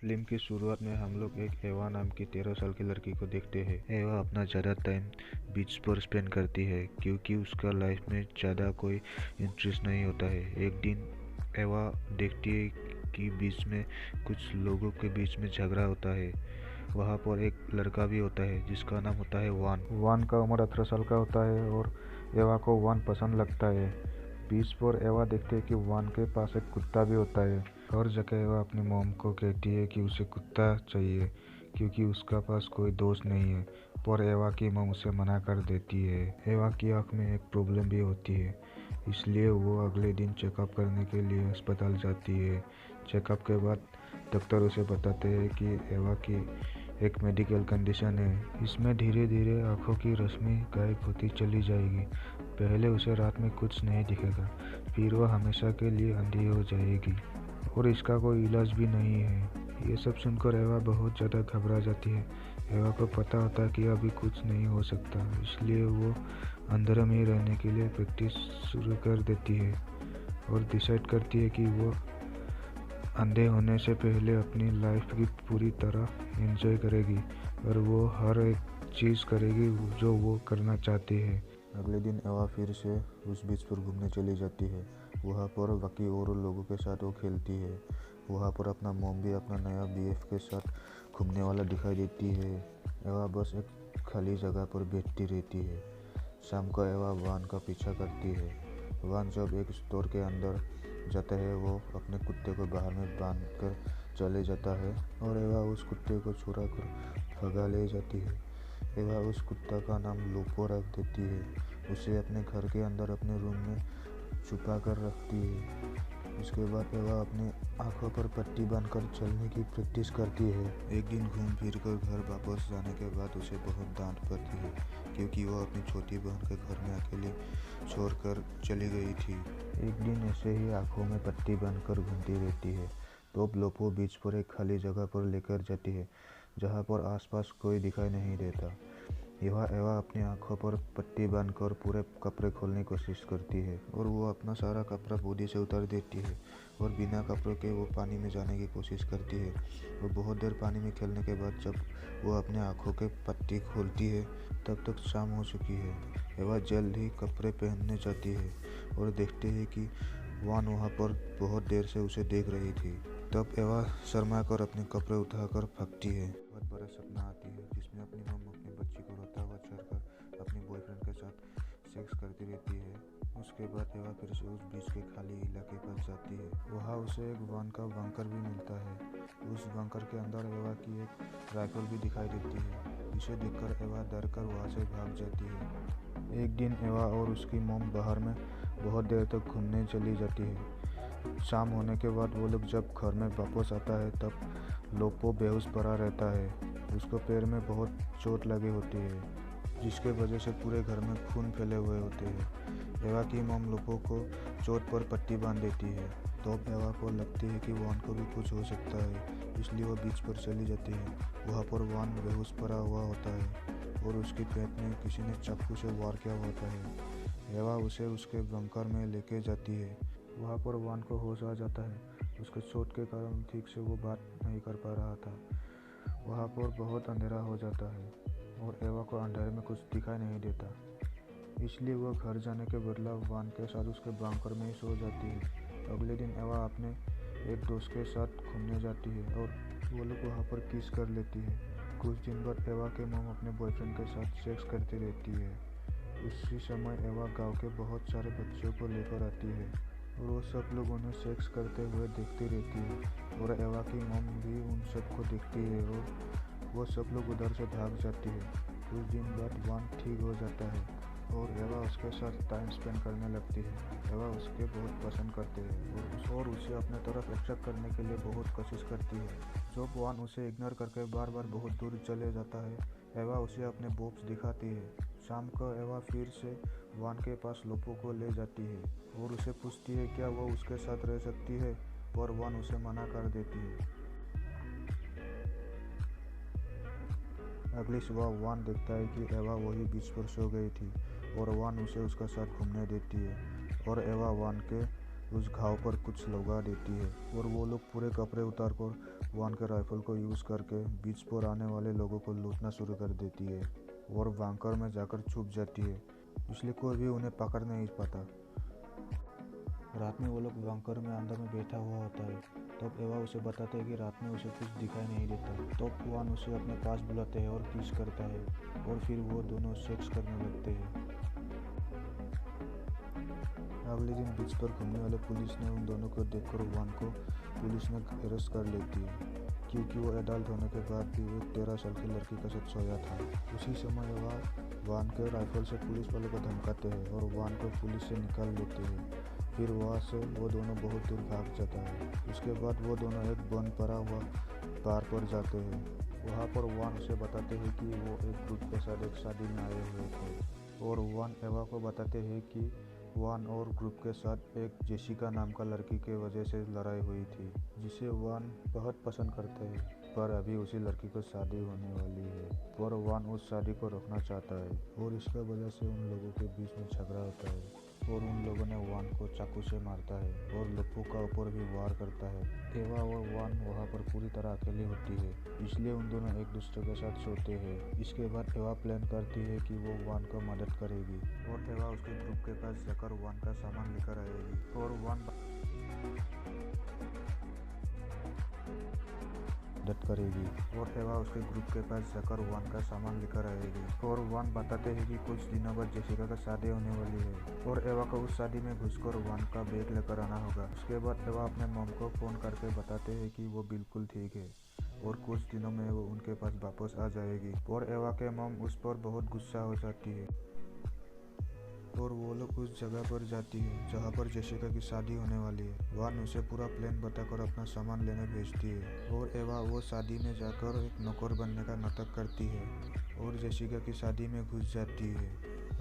Film की शुरुआत में हम लोग एक एवा नाम की 13 साल की लड़की को देखते हैं। एवा अपना ज़्यादा टाइम बीच पर स्पेंड करती है क्योंकि उसका लाइफ में ज़्यादा कोई इंटरेस्ट नहीं होता है। एक दिन एवा देखती है कि बीच में कुछ लोगों के बीच में झगड़ा होता है। वहाँ पर एक लड़का भी होता है जिसका नाम होता है वान। वान का उम्र 18 साल का होता है और एवा को वान पसंद लगता है। बीच पर एवा देखते है कि वान के पास एक कुत्ता भी होता है। हर जगह एवा अपनी मॉम को कहती है कि उसे कुत्ता चाहिए क्योंकि उसका पास कोई दोस्त नहीं है, पर एवा की मॉम उसे मना कर देती है। एवा की आँख में एक प्रॉब्लम भी होती है, इसलिए वो अगले दिन चेकअप करने के लिए अस्पताल जाती है। चेकअप के बाद डॉक्टर उसे बताते हैं कि एवा की एक मेडिकल कंडीशन है। इसमें धीरे धीरे आँखों की रोशनी गायब होती चली जाएगी। पहले उसे रात में कुछ नहीं दिखेगा, फिर वह हमेशा के लिए अंधी हो जाएगी और इसका कोई इलाज भी नहीं है। ये सब सुनकर एवा बहुत ज़्यादा घबरा जाती है। एवा को पता होता है कि अभी कुछ नहीं हो सकता, इसलिए वो अंधेरे में ही रहने के लिए प्रैक्टिस शुरू कर देती है और डिसाइड करती है कि वो अंधे होने से पहले अपनी लाइफ की पूरी तरह एंजॉय करेगी और वो हर एक चीज़ करेगी जो वो करना चाहती है। अगले दिन एवा फिर से उस बीच पर घूमने चली जाती है। वहाँ पर बाकी और लोगों के साथ वो खेलती है। वहाँ पर अपना मॉम भी अपना नया बीएफ के साथ घूमने वाला दिखाई देती है। एवा बस एक खाली जगह पर बैठती रहती है। शाम को एवा वान का पीछा करती है। वान जब एक स्टोर के अंदर जाता है, वो अपने कुत्ते को बाहर में बांध कर चले जाता है और एवा उस कुत्ते को चुरा कर भगा ले जाती है। एवा उस कुत्ता का नाम लोपो रख देती है। उसे अपने घर के अंदर अपने रूम में छुपा कर रखती है। उसके बाद एवा अपनी आंखों पर पट्टी बांधकर चलने की प्रैक्टिस करती है। एक दिन घूम फिर कर घर वापस जाने के बाद उसे बहुत डांट पड़ती है क्योंकि वो अपनी छोटी बहन के घर में अकेले छोड़कर चली गई थी। एक दिन ऐसे ही आंखों में पट्टी बांधकर घूमती रहती है तो लोपो बीच पर एक खाली जगह पर लेकर जाती है जहाँ पर आसपास कोई दिखाई नहीं देता। यहाँ एवा अपनी आंखों पर पट्टी बांधकर पूरे कपड़े खोलने की कोशिश करती है और वो अपना सारा कपड़ा बॉडी से उतार देती है और बिना कपड़ों के वो पानी में जाने की कोशिश करती है। वो बहुत देर पानी में खेलने के बाद जब वो अपने आंखों के पट्टी खोलती है तब तक शाम हो चुकी है। एवा जल्द ही कपड़े पहनने जाती है और देखते है कि वान वहाँ पर बहुत देर से उसे देख रही थी। तब एवा शर्मा कर अपने कपड़े उठाकर भागती है। बहुत बड़ा सपना आती है जिसमें अपनी मम अपनी बच्ची को रोता हुआ छोड़कर अपने बॉयफ्रेंड के साथ सेक्स करती रहती है। उसके बाद एवा फिर से उस बीच के खाली इलाके पर जाती है। वहाँ उसे एक वान का बंकर भी मिलता है। उस बंकर के अंदर एवा की एक राइफल भी दिखाई देती है, जिसे देखकर एवा डर कर वहाँ से भाग जाती है। एक दिन एवा और उसकी मॉम बाहर में बहुत देर तक घूमने चली जाती है। शाम होने के बाद वो लोग जब घर में वापस आता है तब लोपो बेहोश पड़ा रहता है। उसको पैर में बहुत चोट लगी होती है जिसके वजह से पूरे घर में खून फैले हुए होते हैं। एवा की मॉम लोपो को चोट पर पट्टी बांध देती है तो एवा को लगती है कि वान को भी कुछ हो सकता है, इसलिए वो बीच पर चली जाती है। वहाँ पर वान बेहोश पड़ा हुआ होता है और उसके पेट में किसी ने चाकू से वार किया होता है। एवा उसे उसके बंकर में लेके जाती है। वहाँ पर वान को होश आ जाता है। उसके चोट के कारण ठीक से वो बात नहीं कर पा रहा था। वहाँ पर बहुत अंधेरा हो जाता है और एवा को अंधेरे में कुछ दिखाई नहीं देता, इसलिए वह घर जाने के बदला वान के साथ उसके बंकर में ही सो जाती है। अगले दिन एवा अपने एक दोस्त के साथ घूमने जाती है और वो लोग वहाँ पर किस कर लेती है। कुछ दिन बाद एवा के मॉम अपने बॉयफ्रेंड के साथ सेक्स करती रहती है। उसी समय एवा गांव के बहुत सारे बच्चों को लेकर आती है और वो सब लोग उन्हें सेक्स करते हुए देखती रहती है और एवा की मॉम भी उन सबको देखती है और वो सब लोग उधर से भाग जाती है। कुछ दिन बाद वान ठीक हो जाता है और एवा उसके साथ टाइम स्पेंड करने लगती है। एवा उसके बहुत पसंद करते हैं और उसे अपने तरफ अट्रैक्ट करने के लिए बहुत कोशिश करती है। जब वान उसे इग्नोर करके बार बार बहुत दूर चले जाता है, एवा उसे अपने बॉब्स दिखाती है। शाम को एवा फिर से वान के पास लोपो को ले जाती है और उसे पूछती है क्या वो उसके साथ रह सकती है, पर वान उसे मना कर देती है। अगली सुबह वान देखता है कि एवा वही बीच पर सो गई थी और वान उसे उसका साथ घूमने देती है और एवा वान के उस घाव पर कुछ लगा देती है और वो लोग पूरे कपड़े उतार कर वान के राइफल को यूज़ करके बीच पर आने वाले लोगों को लूटना शुरू कर देती है और वॉन्कर में जाकर छुप जाती है, इसलिए कोई भी उन्हें पकड़ नहीं पाता। रात में वो लोग वॉन्कर में अंदर में बैठा हुआ होता है। तब एवा उसे बताते हैं कि रात में उसे कुछ दिखाई नहीं देता। तब वान उसे अपने पास बुलाते हैं और किस करता है और फिर वो दोनों सेक्स करने लगते हैं। अगले दिन बीच पर घूमने वाले पुलिस ने उन दोनों को देखकर वान को पुलिस ने अरेस्ट कर लेती है, क्योंकि वो एडल्ट होने के बाद भी एक 13 साल की लड़की के साथ सोया था। उसी समय वह वान के राइफल से पुलिस वालों को धमकाते हैं और वान को पुलिस से निकाल लेते हैं। फिर वहाँ से वो दोनों बहुत दूर भाग जाता है। उसके बाद वो दोनों एक बंद पड़ा हुआ बार पर जाते हैं। वहाँ पर वान उसे बताते हैं कि वो एक ग्रुप के साथ एक शादी में आए हुए थे और वान एवा को बताते हैं कि वान और ग्रुप के साथ एक जेसिका नाम का लड़की के वजह से लड़ाई हुई थी, जिसे वान बहुत पसंद करते हैं, पर अभी उसी लड़की को शादी होने वाली है और वान उस शादी को रोकना चाहता है और इसका वजह से उन लोगों के बीच में झगड़ा होता है और उन लोगों ने वान को चाकू से मारता है और लप्पू का ऊपर भी वार करता है। एवा और वान वहाँ पर पूरी तरह अकेली होती है, इसलिए उन दोनों एक दूसरे के साथ सोते हैं। इसके बाद एवा प्लान करती है कि वो वान को मदद करेगी और एवा उसके ग्रुप के पास जाकर वान का सामान लेकर आएगी और वान मदद करेगी और एवा उसके ग्रुप के पास जाकर वान का सामान लेकर आएगी और वान बताते हैं कि कुछ दिनों बाद जेसिका का शादी होने वाली है और एवा को उस शादी में घुसकर वान का बैग लेकर आना होगा। उसके बाद एवा अपने मॉम को फ़ोन करके बताते हैं कि वो बिल्कुल ठीक है और कुछ दिनों में वो उनके पास वापस आ जाएगी और एवा के मॉम उस पर बहुत गुस्सा हो जाती है और वो लोग उस जगह पर जाती है जहाँ पर जेसिका की शादी होने वाली है। वान उसे पूरा प्लान बताकर अपना सामान लेने भेजती है और एवा वो शादी में जाकर एक नौकर बनने का नाटक करती है और जेसिका की शादी में घुस जाती है।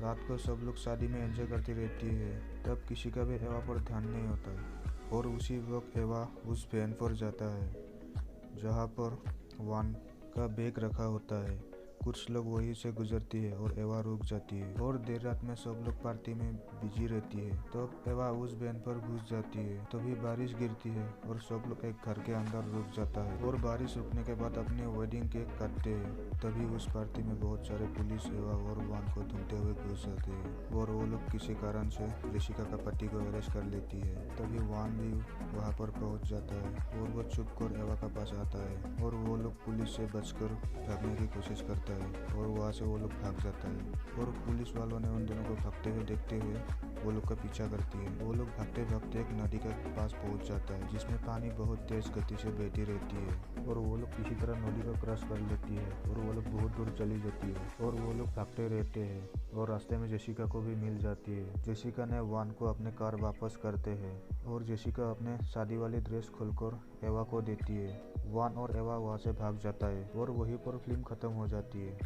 रात को सब लोग शादी में एंजॉय करती रहती है। तब किसी का भी एवा पर ध्यान नहीं होता है और उसी वक्त एवा उस वैन पर जाता है जहाँ पर वान का बैग रखा होता है। कुछ लोग वहीं से गुजरती है और एवा रुक जाती है और देर रात में सब लोग पार्टी में बिजी रहती है। तब एवा उस वैन पर घुस जाती है। तभी बारिश गिरती है और सब लोग एक घर के अंदर रुक जाता है और बारिश रुकने के बाद अपनी वेडिंग केक काटते हैं। तभी उस पार्टी में बहुत सारे पुलिस एवा और वान को ढूंढते हुए घुस जाते हैं और वो लोग किसी कारण से जेसिका का पति को अरेस्ट कर लेती है। तभी वान भी वहाँ पर पहुँच जाता है और वो छुप कर एवा का पास आता है और वो लोग पुलिस से बचकर भागने की कोशिश करता है और वहाँ से वो लोग भाग जाता है और पुलिस वालों ने उन दोनों को भागते हुए देखते हुए वो लोग का पीछा करती है। वो लोग भागते भागते एक नदी के पास पहुँच जाता है जिसमें पानी बहुत तेज गति से बहती रहती है और वो लोग किसी तरह नदी को क्रॉस कर लेती है और वो लोग बहुत दूर चली जाती है और वो लोग भागते रहते हैं और रास्ते में जेसिका को भी मिल जाती है। जेसिका ने वान को अपने कार वापस करते हैं और जेसिका अपने शादी वाली ड्रेस खोलकर एवा को देती है। वान और एवा वहाँ से भाग जाता है और वहीं पर फिल्म खत्म हो जाती है।